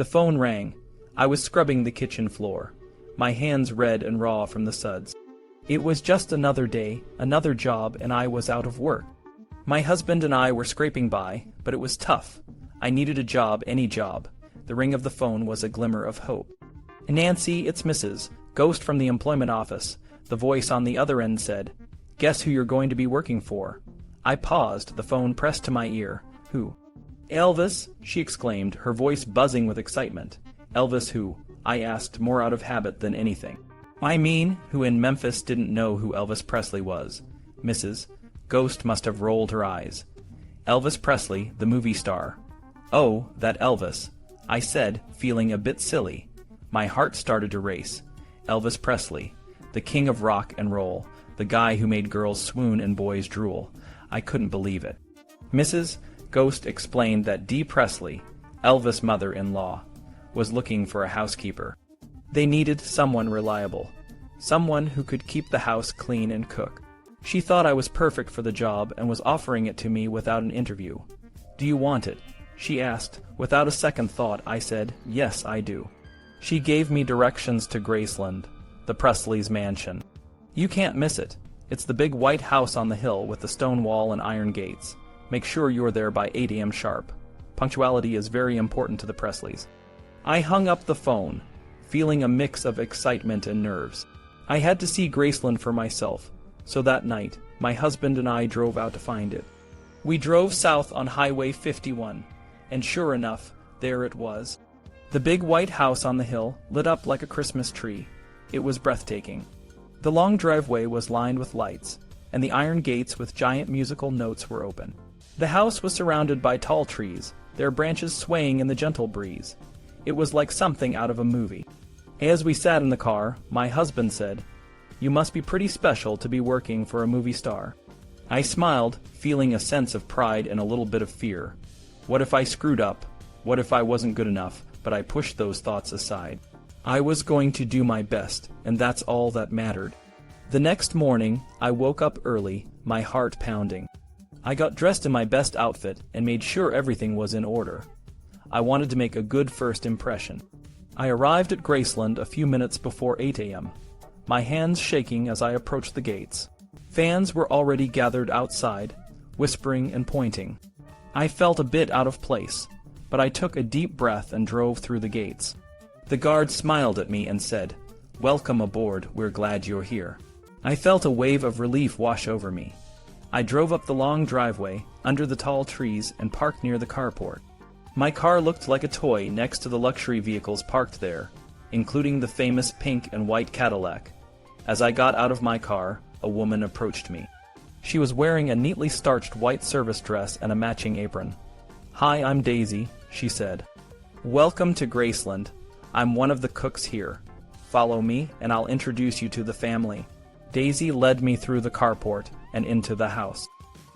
The phone rang. I was scrubbing the kitchen floor, my hands red and raw from the suds. It was just another day, another job, and I was out of work. My husband and I were scraping by, but it was tough. I needed a job, any job. The ring of the phone was a glimmer of hope. "Nancy, it's Mrs. Ghost from the employment office." The voice on the other end said, "Guess who you're going to be working for?" I paused, the phone pressed to my ear. "Who?" "Elvis," she exclaimed, her voice buzzing with excitement. "Elvis who?" I asked, more out of habit than anything. I mean, who in Memphis didn't know who Elvis Presley was? Mrs. Ghost must have rolled her eyes. "Elvis Presley, the movie star." "Oh, that Elvis," I said, feeling a bit silly. My heart started to race. Elvis Presley, the king of rock and roll, the guy who made girls swoon and boys drool. I couldn't believe it. Mrs. Ghost explained that Dee Presley, Elvis' mother-in-law, was looking for a housekeeper. They needed someone reliable, someone who could keep the house clean and cook. She thought I was perfect for the job and was offering it to me without an interview. "Do you want it?" she asked. Without a second thought, I said, "Yes, I do." She gave me directions to Graceland, the Presleys' mansion. "You can't miss it. It's the big white house on the hill with the stone wall and iron gates. Make sure you're there by 8 a.m. sharp. Punctuality is very important to the Presleys." I hung up the phone, feeling a mix of excitement and nerves. I had to see Graceland for myself, so that night, my husband and I drove out to find it. We drove south on Highway 51, and sure enough, there it was. The big white house on the hill, lit up like a Christmas tree. It was breathtaking. The long driveway was lined with lights, and the iron gates with giant musical notes were open. The house was surrounded by tall trees, their branches swaying in the gentle breeze. It was like something out of a movie. As we sat in the car, my husband said, "You must be pretty special to be working for a movie star." I smiled, feeling a sense of pride and a little bit of fear. What if I screwed up? What if I wasn't good enough? But I pushed those thoughts aside. I was going to do my best, and that's all that mattered. The next morning, I woke up early, my heart pounding. I got dressed in my best outfit and made sure everything was in order. I wanted to make a good first impression. I arrived at Graceland a few minutes before 8 a.m., my hands shaking as I approached the gates. Fans were already gathered outside, whispering and pointing. I felt a bit out of place, but I took a deep breath and drove through the gates. The guard smiled at me and said, "Welcome aboard, we're glad you're here." I felt a wave of relief wash over me. I drove up the long driveway, under the tall trees, and parked near the carport. My car looked like a toy next to the luxury vehicles parked there, including the famous pink and white Cadillac. As I got out of my car, a woman approached me. She was wearing a neatly starched white service dress and a matching apron. "Hi, I'm Daisy," she said. "Welcome to Graceland. I'm one of the cooks here. Follow me, and I'll introduce you to the family." Daisy led me through the carport and into the house.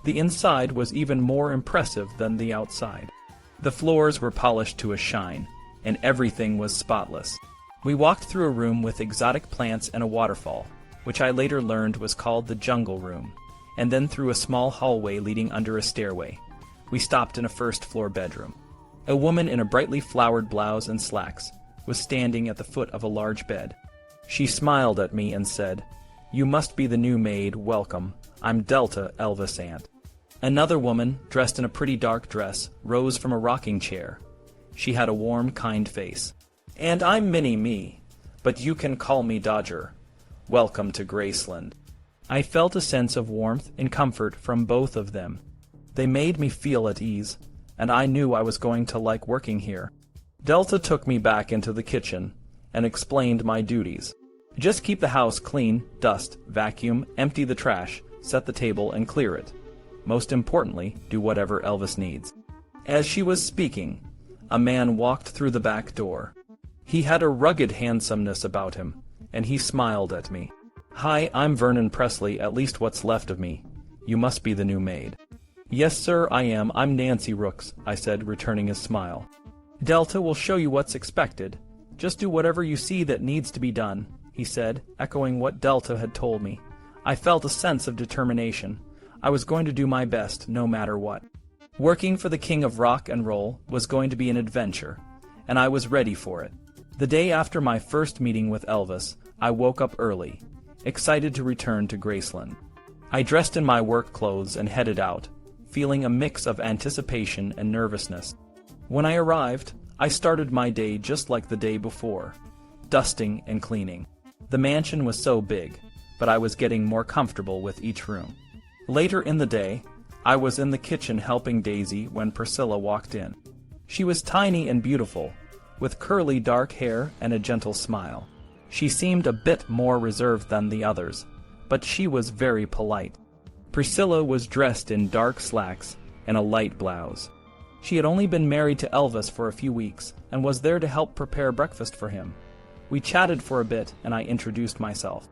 The inside was even more impressive than the outside. The floors were polished to a shine, and everything was spotless. We walked through a room with exotic plants and a waterfall, which I later learned was called the Jungle Room, and then through a small hallway leading under a stairway. We stopped in a first-floor bedroom. A woman in a brightly flowered blouse and slacks was standing at the foot of a large bed. She smiled at me and said, "You must be the new maid, welcome. I'm Delta, Elvis' aunt." Another woman, dressed in a pretty dark dress, rose from a rocking chair. She had a warm, kind face. "And I'm Minnie-Me, but you can call me Dodger. Welcome to Graceland." I felt a sense of warmth and comfort from both of them. They made me feel at ease, and I knew I was going to like working here. Delta took me back into the kitchen and explained my duties. Just keep the house clean, dust, vacuum, empty the trash, set the table, and clear it. Most importantly, do whatever Elvis needs. As she was speaking, a man walked through the back door. He had a rugged handsomeness about him, and he smiled at me. "Hi, I'm Vernon Presley, at least what's left of me. You must be the new maid." "Yes, sir, I am. I'm Nancy Rooks," I said, returning his smile. "Delta will show you what's expected. Just do whatever you see that needs to be done," he said, echoing what Delta had told me. I felt a sense of determination. I was going to do my best, no matter what. Working for the king of rock and roll was going to be an adventure, and I was ready for it. The day after my first meeting with Elvis, I woke up early, excited to return to Graceland. I dressed in my work clothes and headed out, feeling a mix of anticipation and nervousness. When I arrived, I started my day just like the day before, dusting and cleaning. The mansion was so big, but I was getting more comfortable with each room. Later in the day, I was in the kitchen helping Daisy when Priscilla walked in. She was tiny and beautiful, with curly dark hair and a gentle smile. She seemed a bit more reserved than the others, but she was very polite. Priscilla was dressed in dark slacks and a light blouse. She had only been married to Elvis for a few weeks and was there to help prepare breakfast for him. We chatted for a bit and I introduced myself.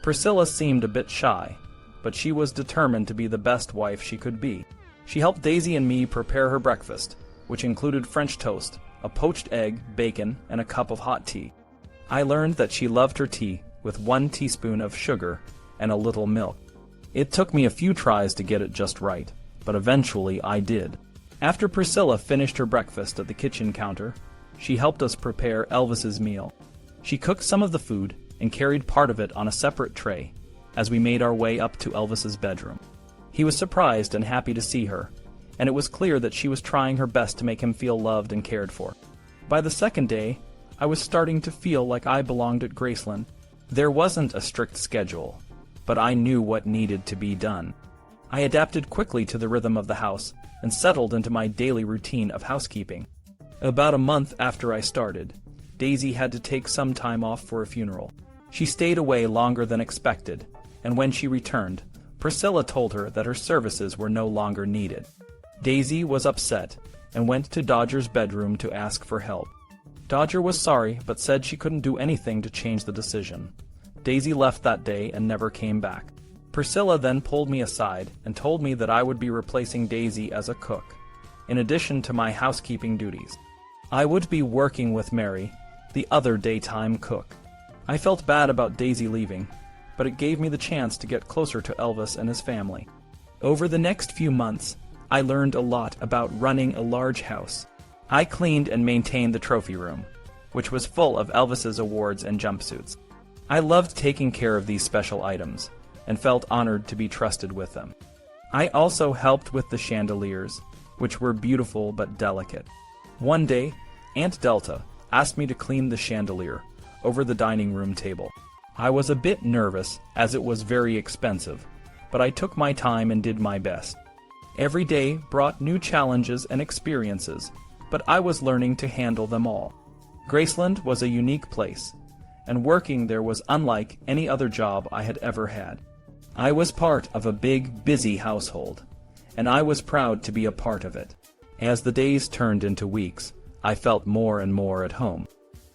Priscilla seemed a bit shy, but she was determined to be the best wife she could be. She helped Daisy and me prepare her breakfast, which included French toast, a poached egg, bacon, and a cup of hot tea. I learned that she loved her tea with 1 teaspoon of sugar and a little milk. It took me a few tries to get it just right, but eventually I did. After Priscilla finished her breakfast at the kitchen counter, she helped us prepare Elvis's meal. She cooked some of the food and carried part of it on a separate tray as we made our way up to Elvis's bedroom. He was surprised and happy to see her, and it was clear that she was trying her best to make him feel loved and cared for. By the second day, I was starting to feel like I belonged at Graceland. There wasn't a strict schedule, but I knew what needed to be done. I adapted quickly to the rhythm of the house and settled into my daily routine of housekeeping. About a month after I started, Daisy had to take some time off for a funeral. She stayed away longer than expected, and when she returned, Priscilla told her that her services were no longer needed. Daisy was upset and went to Dodger's bedroom to ask for help. Dodger was sorry but said she couldn't do anything to change the decision. Daisy left that day and never came back. Priscilla then pulled me aside and told me that I would be replacing Daisy as a cook, in addition to my housekeeping duties. I would be working with Mary, the other daytime cook. I felt bad about Daisy leaving, but it gave me the chance to get closer to Elvis and his family. Over the next few months, I learned a lot about running a large house. I cleaned and maintained the trophy room, which was full of Elvis's awards and jumpsuits. I loved taking care of these special items, and felt honored to be trusted with them. I also helped with the chandeliers, which were beautiful but delicate. One day, Aunt Delta asked me to clean the chandelier over the dining room table. I was a bit nervous as it was very expensive, but I took my time and did my best. Every day brought new challenges and experiences, but I was learning to handle them all. Graceland was a unique place, and working there was unlike any other job I had ever had. I was part of a big, busy household, and I was proud to be a part of it. As the days turned into weeks, I felt more and more at home.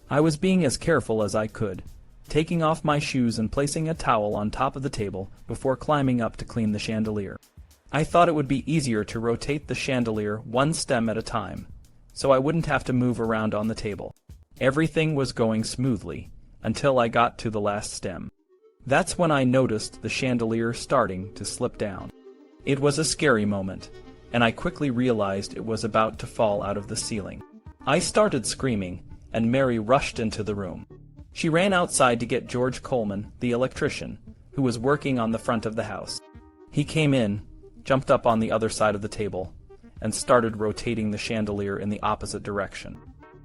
I was being as careful as I could, taking off my shoes and placing a towel on top of the table before climbing up to clean the chandelier. I thought it would be easier to rotate the chandelier one stem at a time, so I wouldn't have to move around on the table. Everything was going smoothly, until I got to the last stem. That's when I noticed the chandelier starting to slip down. It was a scary moment, and I quickly realized it was about to fall out of the ceiling. I started screaming, and Mary rushed into the room. She ran outside to get George Coleman, the electrician, who was working on the front of the house. He came in, jumped up on the other side of the table, and started rotating the chandelier in the opposite direction.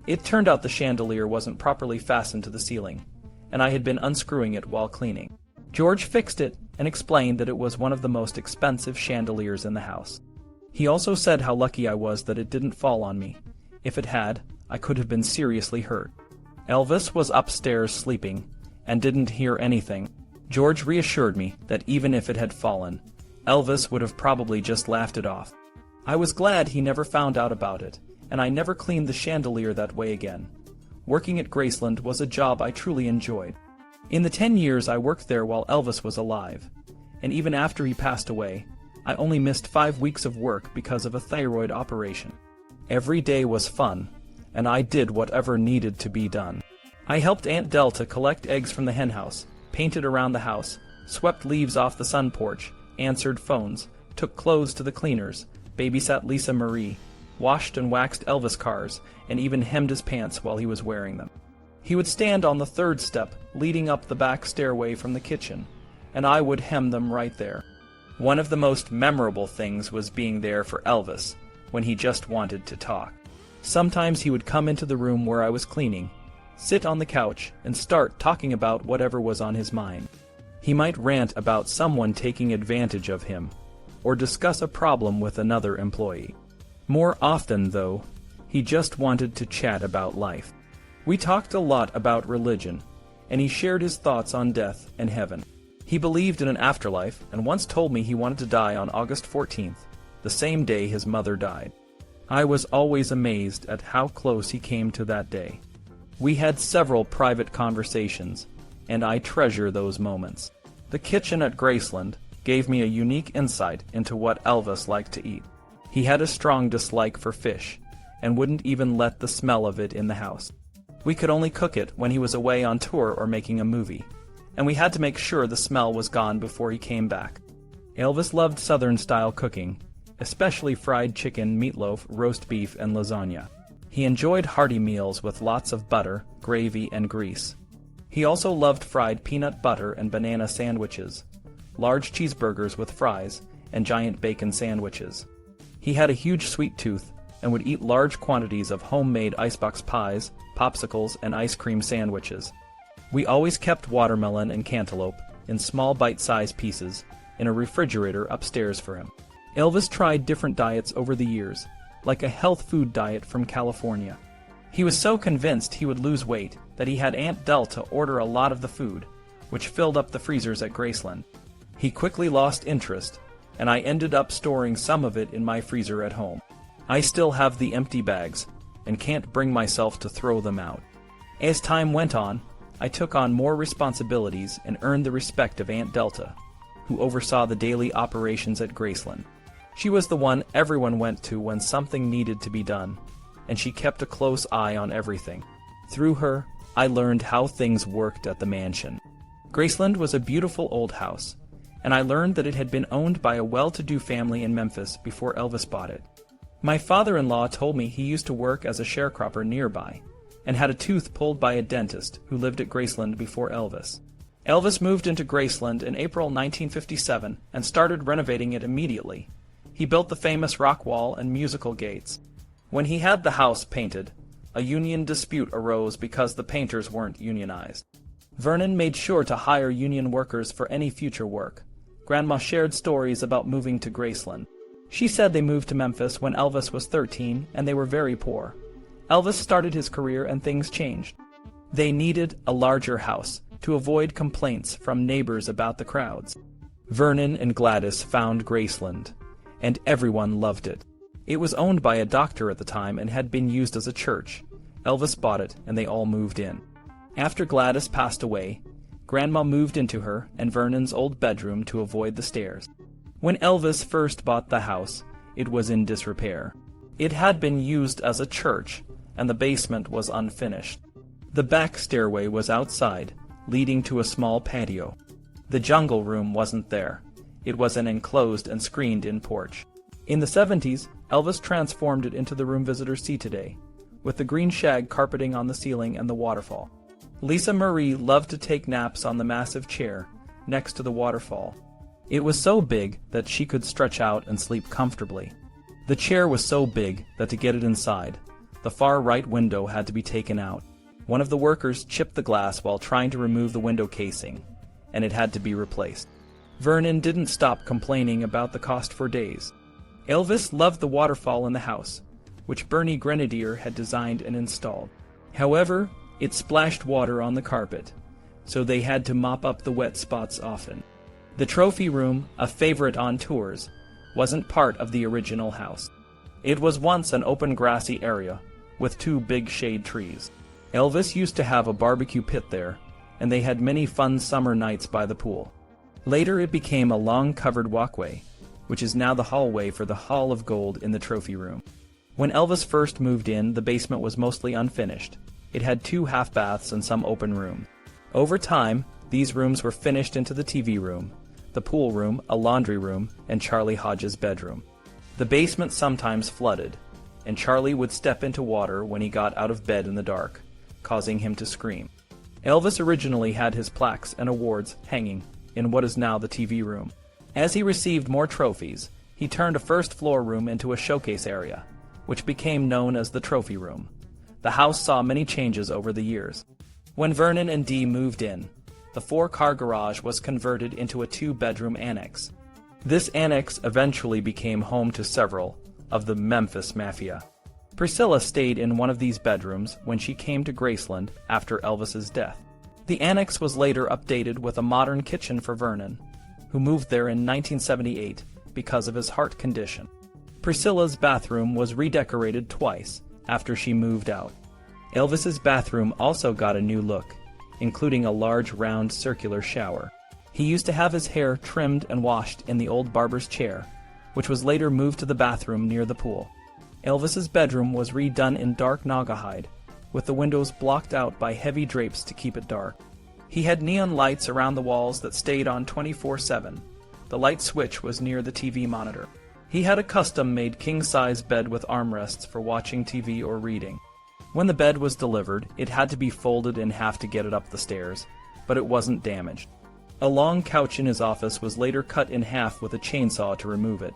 It turned out the chandelier wasn't properly fastened to the ceiling, and I had been unscrewing it while cleaning. George fixed it and explained that it was one of the most expensive chandeliers in the house. He also said how lucky I was that it didn't fall on me. If it had, I could have been seriously hurt. Elvis was upstairs sleeping and didn't hear anything. George reassured me that even if it had fallen, Elvis would have probably just laughed it off. I was glad he never found out about it, and I never cleaned the chandelier that way again. Working at Graceland was a job I truly enjoyed. In the 10 years I worked there while Elvis was alive, and even after he passed away, I only missed 5 weeks of work because of a thyroid operation. Every day was fun, and I did whatever needed to be done. I helped Aunt Delta collect eggs from the henhouse, painted around the house, swept leaves off the sun porch, answered phones, took clothes to the cleaners, babysat Lisa Marie, washed and waxed Elvis cars, and even hemmed his pants while he was wearing them. He would stand on the third step leading up the back stairway from the kitchen, and I would hem them right there. One of the most memorable things was being there for Elvis when he just wanted to talk. Sometimes he would come into the room where I was cleaning, sit on the couch, and start talking about whatever was on his mind. He might rant about someone taking advantage of him, or discuss a problem with another employee. More often, though, he just wanted to chat about life. We talked a lot about religion, and he shared his thoughts on death and heaven. He believed in an afterlife and once told me he wanted to die on August 14th, the same day his mother died. I was always amazed at how close he came to that day. We had several private conversations, and I treasure those moments. The kitchen at Graceland gave me a unique insight into what Elvis liked to eat. He had a strong dislike for fish, and wouldn't even let the smell of it in the house. We could only cook it when he was away on tour or making a movie, and we had to make sure the smell was gone before he came back. Elvis loved Southern-style cooking, especially fried chicken, meatloaf, roast beef, and lasagna. He enjoyed hearty meals with lots of butter, gravy, and grease. He also loved fried peanut butter and banana sandwiches, large cheeseburgers with fries, and giant bacon sandwiches. He had a huge sweet tooth and would eat large quantities of homemade icebox pies, popsicles, and ice cream sandwiches. We always kept watermelon and cantaloupe in small bite-sized pieces in a refrigerator upstairs for him. Elvis tried different diets over the years, like a health food diet from California. He was so convinced he would lose weight that he had Aunt Delta order a lot of the food, which filled up the freezers at Graceland. He quickly lost interest, and I ended up storing some of it in my freezer at home. I still have the empty bags, and can't bring myself to throw them out. As time went on, I took on more responsibilities and earned the respect of Aunt Delta, who oversaw the daily operations at Graceland. She was the one everyone went to when something needed to be done, and she kept a close eye on everything. Through her, I learned how things worked at the mansion. Graceland was a beautiful old house, and I learned that it had been owned by a well-to-do family in Memphis before Elvis bought it. My father-in-law told me he used to work as a sharecropper nearby, and had a tooth pulled by a dentist who lived at Graceland before Elvis. Elvis moved into Graceland in April 1957 and started renovating it immediately. He built the famous rock wall and musical gates. When he had the house painted, a union dispute arose because the painters weren't unionized. Vernon made sure to hire union workers for any future work. Grandma shared stories about moving to Graceland. She said they moved to Memphis when Elvis was 13 and they were very poor. Elvis started his career and things changed. They needed a larger house to avoid complaints from neighbors about the crowds. Vernon and Gladys found Graceland, and everyone loved it. It was owned by a doctor at the time and had been used as a church. Elvis bought it and they all moved in. After Gladys passed away, Grandma moved into her and Vernon's old bedroom to avoid the stairs. When Elvis first bought the house, it was in disrepair. It had been used as a church, and the basement was unfinished. The back stairway was outside, leading to a small patio. The jungle room wasn't there. It was an enclosed and screened-in porch. In the 70s, Elvis transformed it into the room visitors see today, with the green shag carpeting on the ceiling and the waterfall. Lisa Marie loved to take naps on the massive chair next to the waterfall. It was so big that she could stretch out and sleep comfortably. The chair was so big that to get it inside, the far right window had to be taken out. One of the workers chipped the glass while trying to remove the window casing, and it had to be replaced. Vernon didn't stop complaining about the cost for days. Elvis loved the waterfall in the house, which Bernie Grenadier had designed and installed. However, it splashed water on the carpet, so they had to mop up the wet spots often. The trophy room, a favorite on tours, wasn't part of the original house. It was once an open grassy area with 2 big shade trees. Elvis used to have a barbecue pit there, and they had many fun summer nights by the pool. Later it became a long covered walkway, which is now the hallway for the Hall of Gold in the trophy room. When Elvis first moved in, the basement was mostly unfinished. It had 2 half baths and some open rooms. Over time, these rooms were finished into the TV room, the pool room, a laundry room, and Charlie Hodge's bedroom. The basement sometimes flooded, and Charlie would step into water when he got out of bed in the dark, causing him to scream. Elvis originally had his plaques and awards hanging in what is now the TV room. As he received more trophies, he turned a first-floor room into a showcase area, which became known as the trophy room. The house saw many changes over the years. When Vernon and Dee moved in, the 4-car garage was converted into a 2-bedroom annex. This annex eventually became home to several of the Memphis Mafia. Priscilla stayed in one of these bedrooms when she came to Graceland after Elvis's death. The annex was later updated with a modern kitchen for Vernon, who moved there in 1978 because of his heart condition. Priscilla's bathroom was redecorated twice after she moved out. Elvis's bathroom also got a new look, including a large round circular shower. He used to have his hair trimmed and washed in the old barber's chair, which was later moved to the bathroom near the pool. Elvis's bedroom was redone in dark Naugahyde, with the windows blocked out by heavy drapes to keep it dark. He had neon lights around the walls that stayed on 24/7. The light switch was near the TV monitor. He had a custom-made king-size bed with armrests for watching TV or reading. When the bed was delivered, it had to be folded in half to get it up the stairs, but it wasn't damaged. A long couch in his office was later cut in half with a chainsaw to remove it,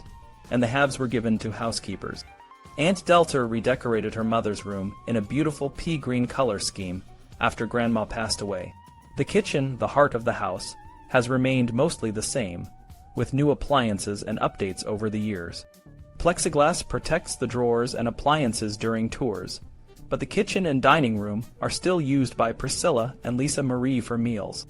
and the halves were given to housekeepers. Aunt Delta redecorated her mother's room in a beautiful pea-green color scheme after Grandma passed away. The kitchen, the heart of the house, has remained mostly the same, with new appliances and updates over the years. Plexiglass protects the drawers and appliances during tours, but the kitchen and dining room are still used by Priscilla and Lisa Marie for meals.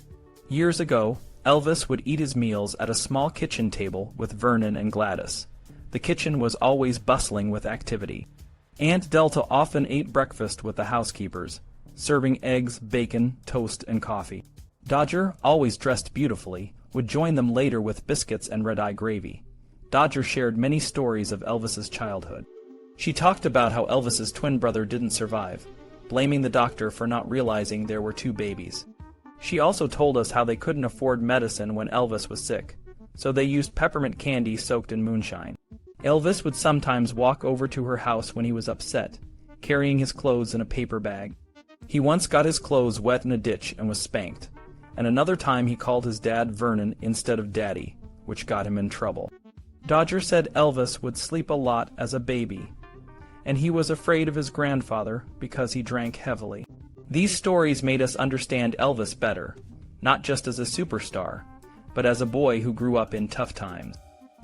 Years ago, Elvis would eat his meals at a small kitchen table with Vernon and Gladys. The kitchen was always bustling with activity. Aunt Delta often ate breakfast with the housekeepers, serving eggs, bacon, toast, and coffee. Dodger, always dressed beautifully, would join them later with biscuits and red-eye gravy. Dodger shared many stories of Elvis's childhood. She talked about how Elvis's twin brother didn't survive, blaming the doctor for not realizing there were 2 babies. She also told us how they couldn't afford medicine when Elvis was sick, so they used peppermint candy soaked in moonshine. Elvis would sometimes walk over to her house when he was upset, carrying his clothes in a paper bag. He once got his clothes wet in a ditch and was spanked, and another time he called his dad Vernon instead of Daddy, which got him in trouble. Dodger said Elvis would sleep a lot as a baby, and he was afraid of his grandfather because he drank heavily. These stories made us understand Elvis better, not just as a superstar, but as a boy who grew up in tough times.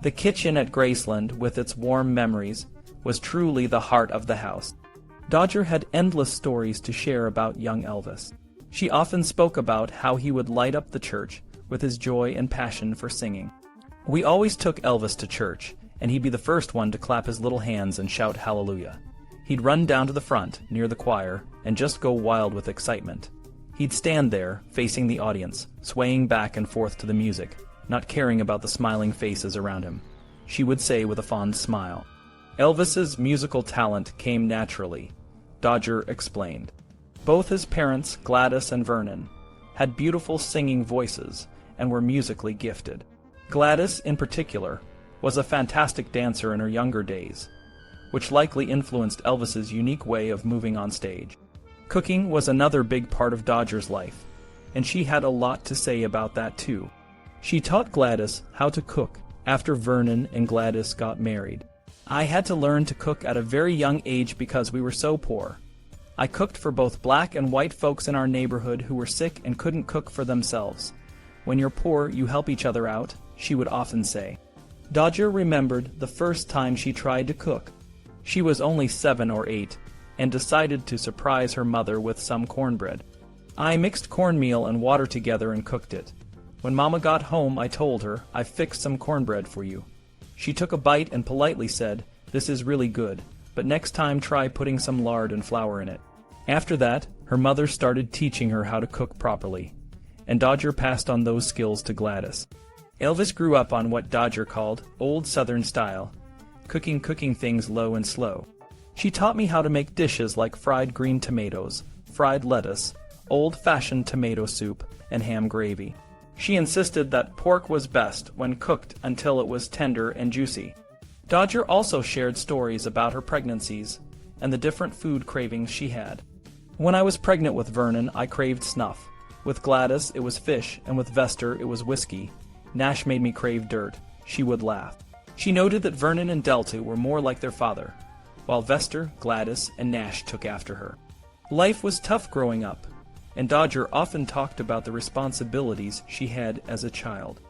The kitchen at Graceland, with its warm memories, was truly the heart of the house. Dodger had endless stories to share about young Elvis. She often spoke about how he would light up the church with his joy and passion for singing. We always took Elvis to church, and he'd be the first one to clap his little hands and shout hallelujah. He'd run down to the front, near the choir, and just go wild with excitement. He'd stand there, facing the audience, swaying back and forth to the music, not caring about the smiling faces around him. She would say with a fond smile. Elvis's musical talent came naturally, Dodger explained. Both his parents, Gladys and Vernon, had beautiful singing voices and were musically gifted. Gladys, in particular, was a fantastic dancer in her younger days, which likely influenced Elvis's unique way of moving on stage. Cooking was another big part of Dodger's life, and she had a lot to say about that too. She taught Gladys how to cook after Vernon and Gladys got married. I had to learn to cook at a very young age because we were so poor. I cooked for both black and white folks in our neighborhood who were sick and couldn't cook for themselves. When you're poor, you help each other out, she would often say. Dodger remembered the first time she tried to cook. She was only 7 or 8 and decided to surprise her mother with some cornbread. I mixed cornmeal and water together and cooked it. When Mama got home, I told her, "I fixed some cornbread for you." She took a bite and politely said, "This is really good, but next time try putting some lard and flour in it." After that, her mother started teaching her how to cook properly, and Dodger passed on those skills to Gladys. Elvis grew up on what Dodger called old Southern style, cooking things low and slow. She taught me how to make dishes like fried green tomatoes, fried lettuce, old-fashioned tomato soup, and ham gravy. She insisted that pork was best when cooked until it was tender and juicy. Dodger also shared stories about her pregnancies and the different food cravings she had. When I was pregnant with Vernon, I craved snuff. With Gladys, it was fish, and with Vester, it was whiskey. Nash made me crave dirt. She would laugh. She noted that Vernon and Delta were more like their father, while Vester, Gladys, and Nash took after her. Life was tough growing up, and Dodger often talked about the responsibilities she had as a child.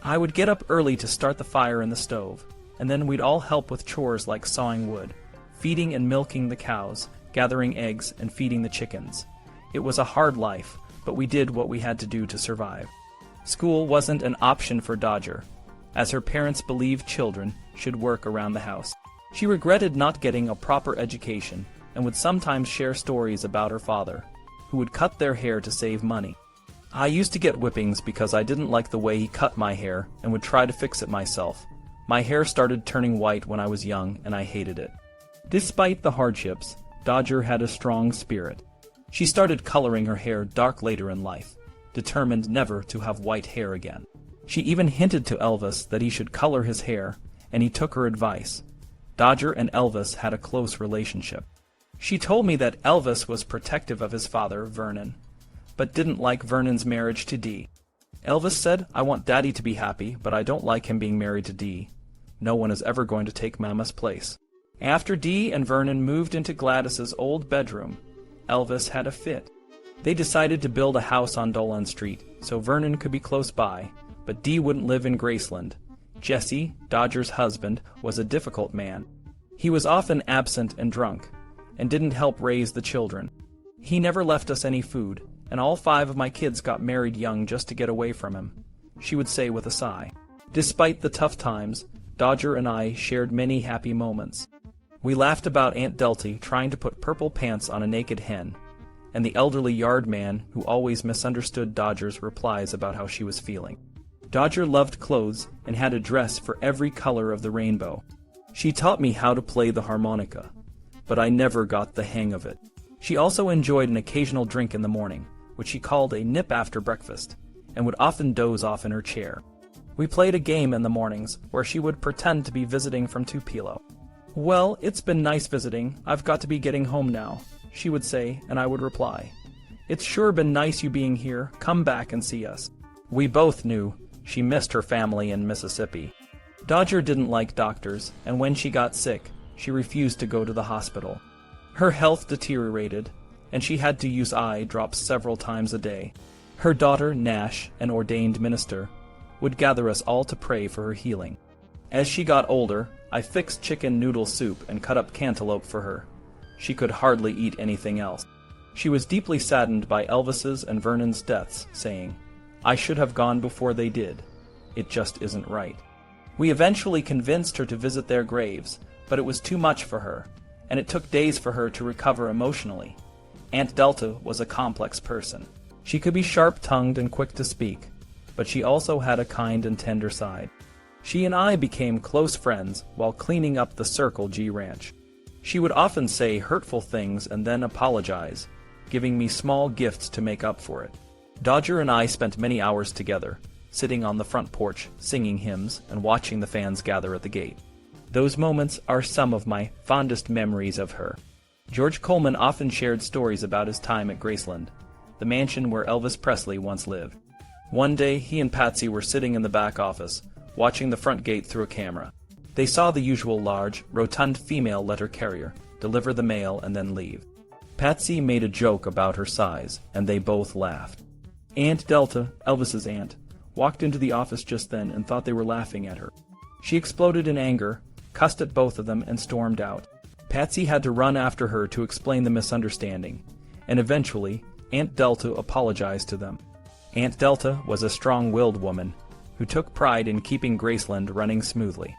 I would get up early to start the fire in the stove, and then we'd all help with chores like sawing wood, feeding and milking the cows, gathering eggs, and feeding the chickens. It was a hard life, but we did what we had to do to survive. School wasn't an option for Dodger, as her parents believed children should work around the house. She regretted not getting a proper education and would sometimes share stories about her father, who would cut their hair to save money. I used to get whippings because I didn't like the way he cut my hair and would try to fix it myself. My hair started turning white when I was young, and I hated it. Despite the hardships, Dodger had a strong spirit. She started coloring her hair dark later in life, determined never to have white hair again. She even hinted to Elvis that he should color his hair, and he took her advice. Dodger and Elvis had a close relationship. She told me that Elvis was protective of his father, Vernon, but didn't like Vernon's marriage to Dee. Elvis said, "I want Daddy to be happy, but I don't like him being married to Dee. No one is ever going to take Mama's place." After Dee and Vernon moved into Gladys's old bedroom, Elvis had a fit. They decided to build a house on Dolan Street so Vernon could be close by, but Dee wouldn't live in Graceland. Jesse, Dodger's husband, was a difficult man. He was often absent and drunk, and didn't help raise the children. He never left us any food, and all 5 of my kids got married young just to get away from him, she would say with a sigh. Despite the tough times, Dodger and I shared many happy moments. We laughed about Aunt Delty trying to put purple pants on a naked hen, and the elderly yard man who always misunderstood Dodger's replies about how she was feeling. Dodger loved clothes and had a dress for every color of the rainbow. She taught me how to play the harmonica, but I never got the hang of it. She also enjoyed an occasional drink in the morning, which she called a nip after breakfast, and would often doze off in her chair. We played a game in the mornings where she would pretend to be visiting from Tupelo. "Well, it's been nice visiting. I've got to be getting home now," she would say, and I would reply, "It's sure been nice you being here. Come back and see us." We both knew she missed her family in Mississippi. Dodger didn't like doctors, and when she got sick, she refused to go to the hospital. Her health deteriorated, and she had to use eye drops several times a day. Her daughter, Nash, an ordained minister, would gather us all to pray for her healing. As she got older, I fixed chicken noodle soup and cut up cantaloupe for her. She could hardly eat anything else. She was deeply saddened by Elvis's and Vernon's deaths, saying, "I should have gone before they did. It just isn't right." We eventually convinced her to visit their graves, but it was too much for her, and it took days for her to recover emotionally. Aunt Delta was a complex person. She could be sharp-tongued and quick to speak, but she also had a kind and tender side. She and I became close friends while cleaning up the Circle G Ranch. She would often say hurtful things and then apologize, giving me small gifts to make up for it. Dodger and I spent many hours together, sitting on the front porch, singing hymns, and watching the fans gather at the gate. Those moments are some of my fondest memories of her. George Coleman often shared stories about his time at Graceland, the mansion where Elvis Presley once lived. One day, he and Patsy were sitting in the back office, watching the front gate through a camera. They saw the usual large, rotund female letter carrier deliver the mail and then leave. Patsy made a joke about her size, and they both laughed. Aunt Delta, Elvis's aunt, walked into the office just then and thought they were laughing at her. She exploded in anger, cussed at both of them, and stormed out. Patsy had to run after her to explain the misunderstanding, and eventually, Aunt Delta apologized to them. Aunt Delta was a strong-willed woman who took pride in keeping Graceland running smoothly.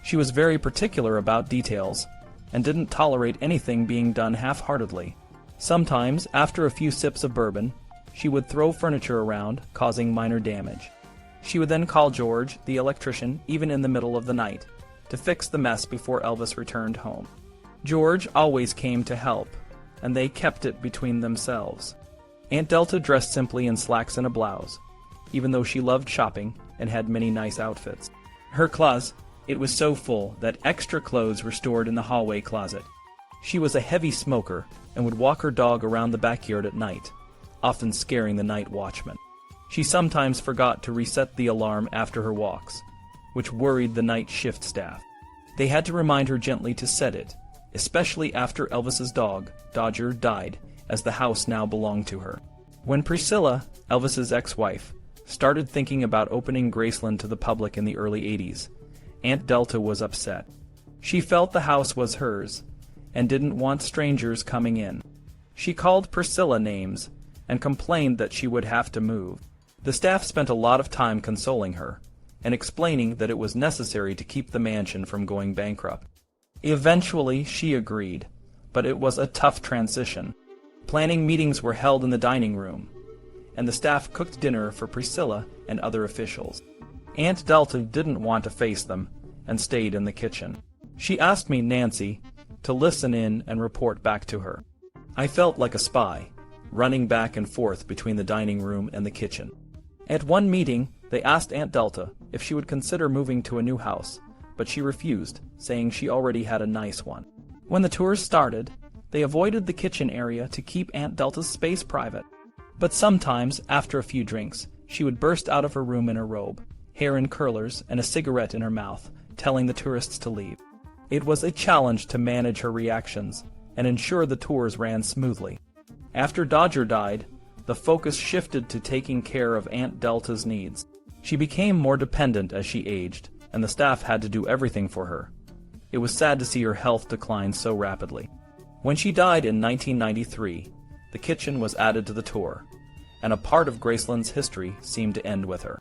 She was very particular about details, and didn't tolerate anything being done half-heartedly. Sometimes, after a few sips of bourbon, she would throw furniture around, causing minor damage. She would then call George, the electrician, even in the middle of the night, to fix the mess before Elvis returned home. George always came to help, and they kept it between themselves. Aunt Delta dressed simply in slacks and a blouse, even though she loved shopping and had many nice outfits. Her closet, it was so full that extra clothes were stored in the hallway closet. She was a heavy smoker and would walk her dog around the backyard at night, often scaring the night watchman. She sometimes forgot to reset the alarm after her walks, which worried the night shift staff. They had to remind her gently to set it, especially after Elvis's dog, Dodger, died, as the house now belonged to her. When Priscilla, Elvis's ex-wife, started thinking about opening Graceland to the public in the early 80s, Aunt Delta was upset. She felt the house was hers, and didn't want strangers coming in. She called Priscilla names, and complained that she would have to move. The staff spent a lot of time consoling her, and explaining that it was necessary to keep the mansion from going bankrupt. Eventually she agreed, but it was a tough transition. Planning meetings were held in the dining room, and the staff cooked dinner for Priscilla and other officials. Aunt Delta didn't want to face them, and stayed in the kitchen. She asked me, Nancy, to listen in and report back to her. I felt like a spy, running back and forth between the dining room and the kitchen. At one meeting, they asked Aunt Delta if she would consider moving to a new house, but she refused, saying she already had a nice one. When the tours started, they avoided the kitchen area to keep Aunt Delta's space private. But sometimes, after a few drinks, she would burst out of her room in a robe, hair in curlers, and a cigarette in her mouth, telling the tourists to leave. It was a challenge to manage her reactions and ensure the tours ran smoothly. After Dodger died, the focus shifted to taking care of Aunt Delta's needs. She became more dependent as she aged, and the staff had to do everything for her. It was sad to see her health decline so rapidly. When she died in 1993, the kitchen was added to the tour, and a part of Graceland's history seemed to end with her.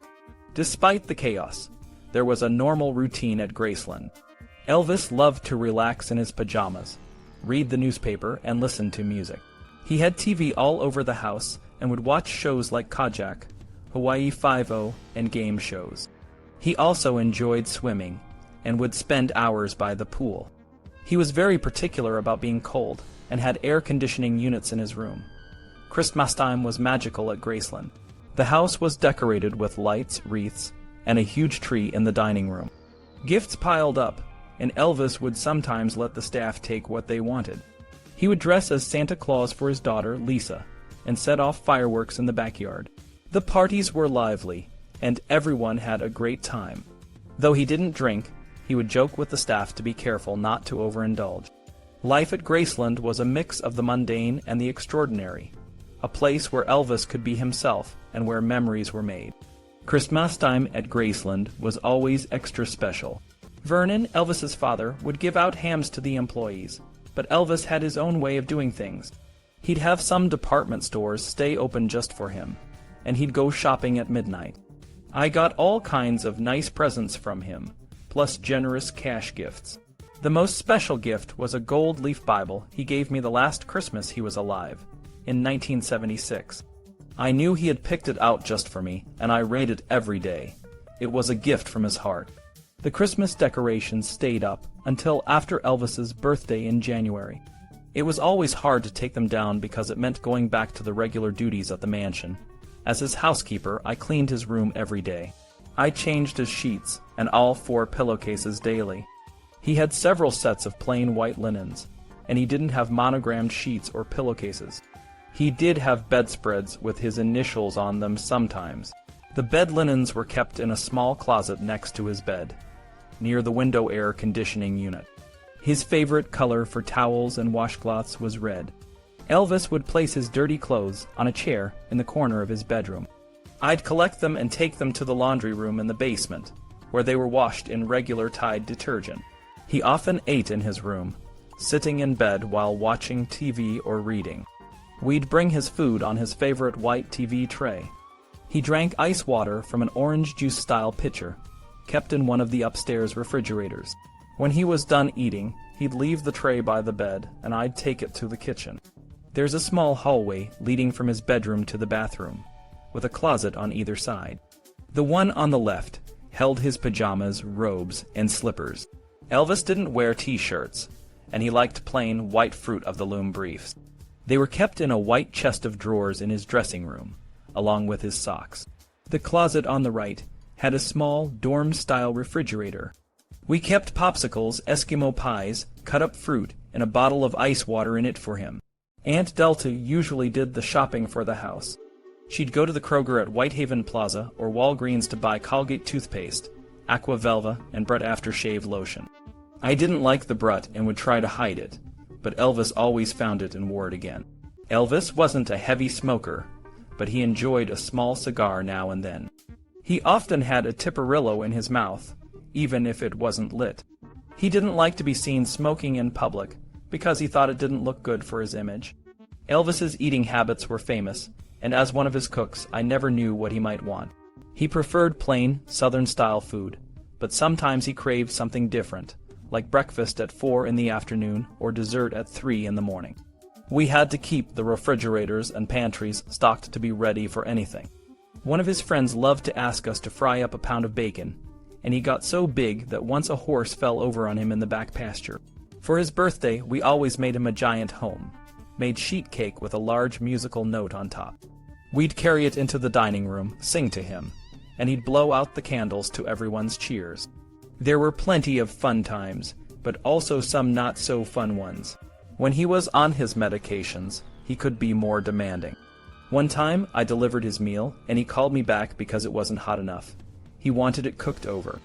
Despite the chaos, there was a normal routine at Graceland. Elvis loved to relax in his pajamas, read the newspaper, and listen to music. He had TV all over the house and would watch shows like Kojak, Hawaii Five-0, and game shows. He also enjoyed swimming and would spend hours by the pool. He was very particular about being cold and had air conditioning units in his room. Christmas time was magical at Graceland. The house was decorated with lights, wreaths, and a huge tree in the dining room. Gifts piled up, and Elvis would sometimes let the staff take what they wanted. He would dress as Santa Claus for his daughter, Lisa, and set off fireworks in the backyard. The parties were lively, and everyone had a great time. Though he didn't drink, he would joke with the staff to be careful not to overindulge. Life at Graceland was a mix of the mundane and the extraordinary, a place where Elvis could be himself and where memories were made. Christmas time at Graceland was always extra special. Vernon, Elvis's father, would give out hams to the employees, but Elvis had his own way of doing things. He'd have some department stores stay open just for him, and he'd go shopping at midnight. I got all kinds of nice presents from him, plus generous cash gifts. The most special gift was a gold leaf Bible he gave me the last Christmas he was alive, in 1976. I knew he had picked it out just for me, and I read it every day. It was a gift from his heart. The Christmas decorations stayed up until after Elvis's birthday in January. It was always hard to take them down because it meant going back to the regular duties at the mansion. As his housekeeper, I cleaned his room every day. I changed his sheets and all 4 pillowcases daily. He had several sets of plain white linens, and he didn't have monogrammed sheets or pillowcases. He did have bedspreads with his initials on them sometimes. The bed linens were kept in a small closet next to his bed, near the window air conditioning unit. His favorite color for towels and washcloths was red. Elvis would place his dirty clothes on a chair in the corner of his bedroom. I'd collect them and take them to the laundry room in the basement, where they were washed in regular Tide detergent. He often ate in his room, sitting in bed while watching TV or reading. We'd bring his food on his favorite white TV tray. He drank ice water from an orange juice-style pitcher, kept in one of the upstairs refrigerators. When he was done eating, he'd leave the tray by the bed, and I'd take it to the kitchen. There's a small hallway leading from his bedroom to the bathroom, with a closet on either side. The one on the left held his pajamas, robes, and slippers. Elvis didn't wear t-shirts, and he liked plain white Fruit of the Loom briefs. They were kept in a white chest of drawers in his dressing room, along with his socks. The closet on the right had a small dorm-style refrigerator. We kept popsicles, Eskimo pies, cut-up fruit, and a bottle of ice water in it for him. Aunt Delta usually did the shopping for the house. She'd go to the Kroger at Whitehaven Plaza or Walgreens to buy Colgate toothpaste, Aqua Velva, and Brut aftershave lotion. I didn't like the Brut and would try to hide it, but Elvis always found it and wore it again. Elvis wasn't a heavy smoker, but he enjoyed a small cigar now and then. He often had a Tiparillo in his mouth, even if it wasn't lit. He didn't like to be seen smoking in public because he thought it didn't look good for his image. Elvis's eating habits were famous, and as one of his cooks, I never knew what he might want. He preferred plain, Southern-style food, but sometimes he craved something different, like breakfast at 4 in the afternoon or dessert at 3 in the morning. We had to keep the refrigerators and pantries stocked to be ready for anything. One of his friends loved to ask us to fry up a pound of bacon, and he got so big that once a horse fell over on him in the back pasture. For his birthday, we always made him a giant home, made sheet cake with a large musical note on top. We'd carry it into the dining room, sing to him, and he'd blow out the candles to everyone's cheers. There were plenty of fun times, but also some not-so-fun ones. When he was on his medications, he could be more demanding. One time, I delivered his meal, and he called me back because it wasn't hot enough. He wanted it cooked over.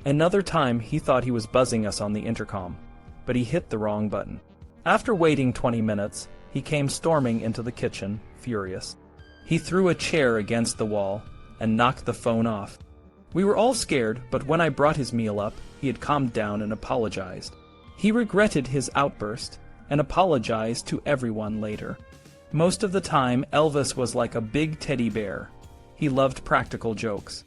Another time, he thought he was buzzing us on the intercom, but he hit the wrong button. After waiting 20 minutes, he came storming into the kitchen, furious. He threw a chair against the wall and knocked the phone off. We were all scared, but when I brought his meal up, he had calmed down and apologized. He regretted his outburst and apologized to everyone later. Most of the time, Elvis was like a big teddy bear. He loved practical jokes.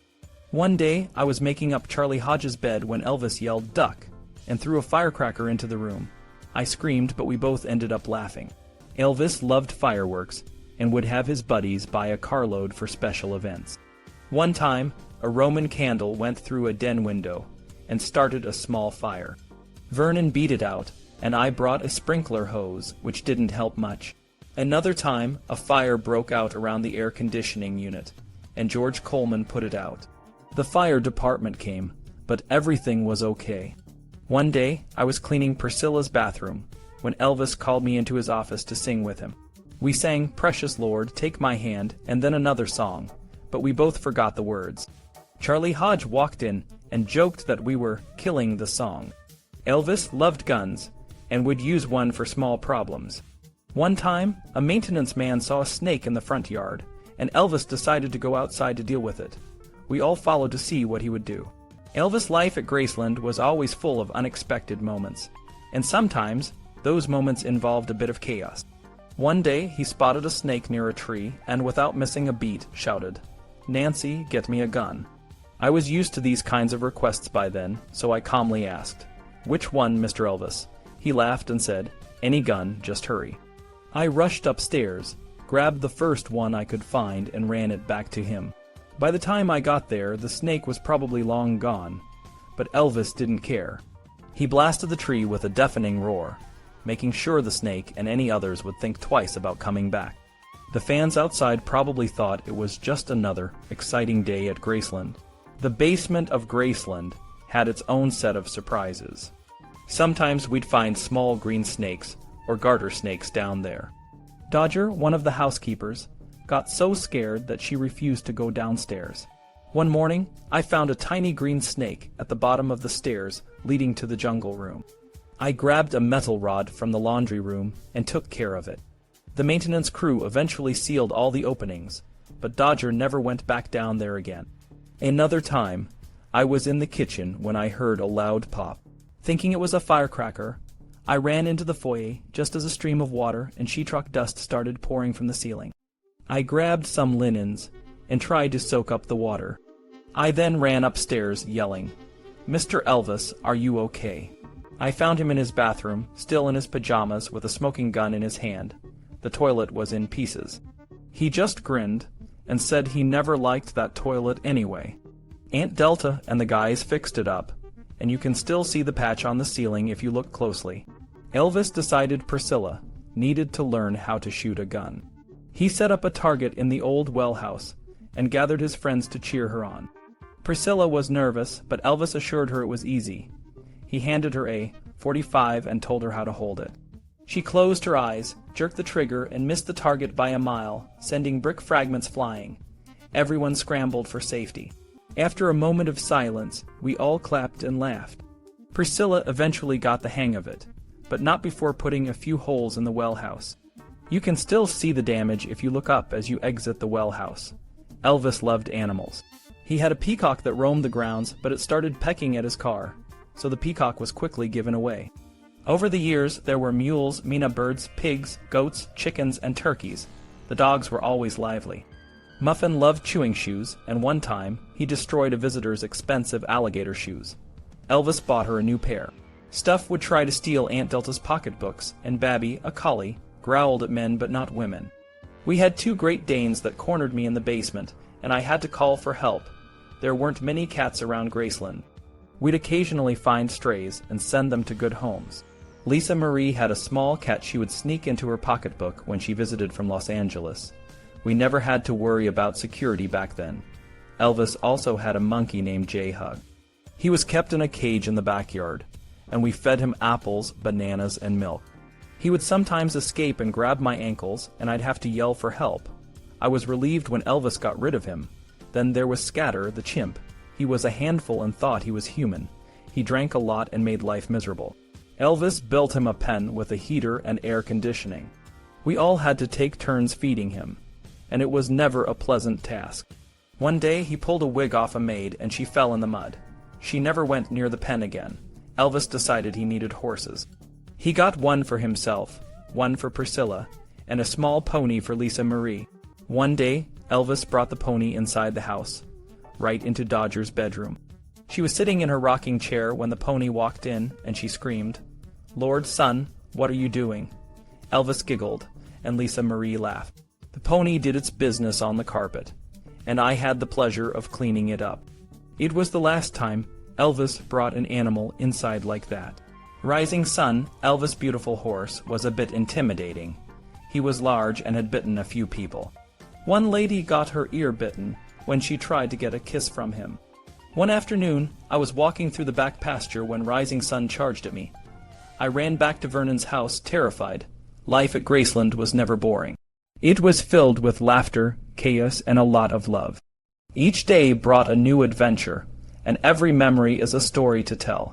One day, I was making up Charlie Hodge's bed when Elvis yelled, "Duck!" and threw a firecracker into the room. I screamed, but we both ended up laughing. Elvis loved fireworks and would have his buddies buy a carload for special events. One time, a Roman candle went through a den window and started a small fire. Vernon beat it out, and I brought a sprinkler hose, which didn't help much. Another time, a fire broke out around the air conditioning unit, and George Coleman put it out. The fire department came, but everything was okay. One day, I was cleaning Priscilla's bathroom when Elvis called me into his office to sing with him. We sang "Precious Lord, Take My Hand" and then another song, but we both forgot the words. Charlie Hodge walked in and joked that we were killing the song. Elvis loved guns and would use one for small problems. One time, a maintenance man saw a snake in the front yard, and Elvis decided to go outside to deal with it. We all followed to see what he would do. Elvis' life at Graceland was always full of unexpected moments, and sometimes those moments involved a bit of chaos. One day, he spotted a snake near a tree and, without missing a beat, shouted, "Nancy, get me a gun." I was used to these kinds of requests by then, so I calmly asked, "Which one, Mr. Elvis?" He laughed and said, "Any gun, just hurry." I rushed upstairs, grabbed the first one I could find, and ran it back to him. By the time I got there, the snake was probably long gone, but Elvis didn't care. He blasted the tree with a deafening roar, making sure the snake and any others would think twice about coming back. The fans outside probably thought it was just another exciting day at Graceland. The basement of Graceland had its own set of surprises. Sometimes we'd find small green snakes or garter snakes down there. Dodger, one of the housekeepers, got so scared that she refused to go downstairs. One morning, I found a tiny green snake at the bottom of the stairs leading to the jungle room. I grabbed a metal rod from the laundry room and took care of it. The maintenance crew eventually sealed all the openings, but Dodger never went back down there again. Another time, I was in the kitchen when I heard a loud pop. Thinking it was a firecracker, I ran into the foyer just as a stream of water and sheetrock dust started pouring from the ceiling. I grabbed some linens and tried to soak up the water. I then ran upstairs yelling, "Mr. Elvis, are you okay?" I found him in his bathroom, still in his pajamas with a smoking gun in his hand. The toilet was in pieces. He just grinned and said he never liked that toilet anyway. Aunt Delta and the guys fixed it up, and you can still see the patch on the ceiling if you look closely. Elvis decided Priscilla needed to learn how to shoot a gun. He set up a target in the old well house and gathered his friends to cheer her on. Priscilla was nervous, but Elvis assured her it was easy. He handed her a .45 and told her how to hold it. She closed her eyes, jerked the trigger, and missed the target by a mile, sending brick fragments flying. Everyone scrambled for safety. After a moment of silence, we all clapped and laughed. Priscilla eventually got the hang of it, but not before putting a few holes in the well house. You can still see the damage if you look up as you exit the well house. Elvis loved animals. He had a peacock that roamed the grounds, but it started pecking at his car, so the peacock was quickly given away. Over the years, there were mules, mina birds, pigs, goats, chickens, and turkeys. The dogs were always lively. Muffin loved chewing shoes, and one time, he destroyed a visitor's expensive alligator shoes. Elvis bought her a new pair. Stuff would try to steal Aunt Delta's pocketbooks, and Babby, a collie, growled at men but not women. We had 2 Great Danes that cornered me in the basement, and I had to call for help. There weren't many cats around Graceland. We'd occasionally find strays and send them to good homes. Lisa Marie had a small cat she would sneak into her pocketbook when she visited from Los Angeles. We never had to worry about security back then. Elvis also had a monkey named J-Hug. He was kept in a cage in the backyard, and we fed him apples, bananas, and milk. He would sometimes escape and grab my ankles, and I'd have to yell for help. I was relieved when Elvis got rid of him. Then there was Scatter, the chimp. He was a handful and thought he was human. He drank a lot and made life miserable. Elvis built him a pen with a heater and air conditioning. We all had to take turns feeding him, and it was never a pleasant task. One day he pulled a wig off a maid and she fell in the mud. She never went near the pen again. Elvis decided he needed horses. He got one for himself, one for Priscilla, and a small pony for Lisa Marie. One day, Elvis brought the pony inside the house, right into Dodger's bedroom. She was sitting in her rocking chair when the pony walked in, and she screamed, "Lord, son, what are you doing?" Elvis giggled, and Lisa Marie laughed. The pony did its business on the carpet, and I had the pleasure of cleaning it up. It was the last time Elvis brought an animal inside like that. Rising Sun, Elvis' beautiful horse, was a bit intimidating. He was large and had bitten a few people. One lady got her ear bitten when she tried to get a kiss from him. One afternoon, I was walking through the back pasture when Rising Sun charged at me. I ran back to Vernon's house, terrified. Life at Graceland was never boring. It was filled with laughter, chaos, and a lot of love. Each day brought a new adventure, and every memory is a story to tell.